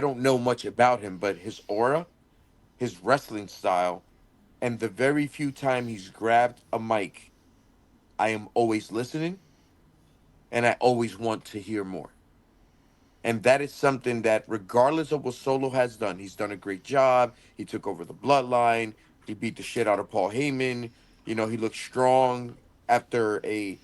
don't know much about him, but his aura, his wrestling style, and the very few time he's grabbed a mic, I am always listening and I always want to hear more. And that is something that, regardless of what Solo has done, he's done a great job. He took over the bloodline. He beat the shit out of Paul Heyman. You know, he looked strong after a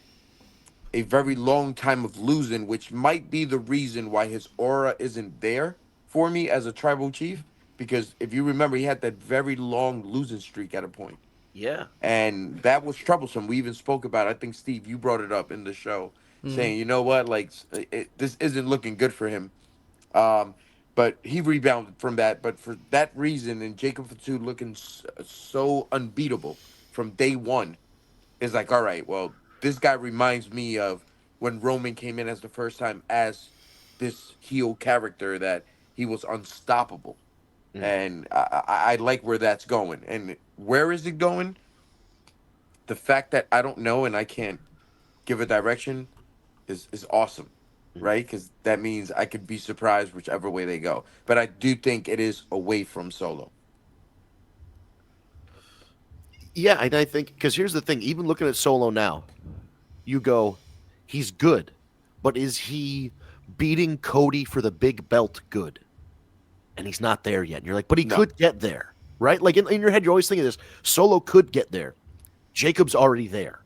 very long time of losing, which might be the reason why his aura isn't there for me as a tribal chief. Because if you remember, he had that very long losing streak at a point, Yeah. and that was troublesome. We even spoke about, I think, Steve, you brought it up in the show, Hmm. saying, you know what, like, this isn't looking good for him. Um, but he rebounded from that. But for that reason, and Jacob Fatu looking so unbeatable from day one, is like, all right, well, this guy reminds me of when Roman came in as the first time as this heel character, that he was unstoppable. Mm. And I like where that's going. And where is it going? The fact that I don't know and I can't give a direction is awesome, Mm. right? Because that means I could be surprised whichever way they go. But I do think it is away from Solo. Yeah, and I think because here's the thing: even looking at Solo now, you go, he's good, but is he beating Cody for the big belt good? And he's not there yet. And you're like, but he No, could get there, right? Like in your head, you're always thinking this: Solo could get there. Jacob's already there.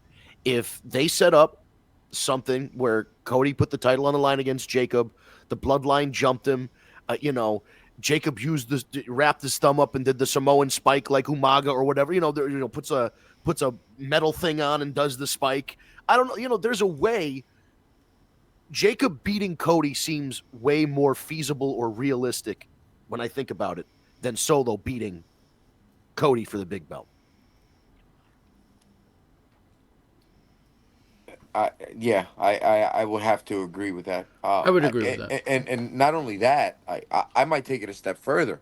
If they set up something where Cody put the title on the line against Jacob, the bloodline jumped him, you know, Jacob used this, wrapped his thumb up and did the Samoan spike like Umaga or whatever, puts a metal thing on and does the spike. I don't know, there's a way. Jacob beating Cody seems way more feasible or realistic when I think about it than Solo beating Cody for the big belt. yeah, I will have to agree with that. I would agree with that. And not only that, I might take it a step further.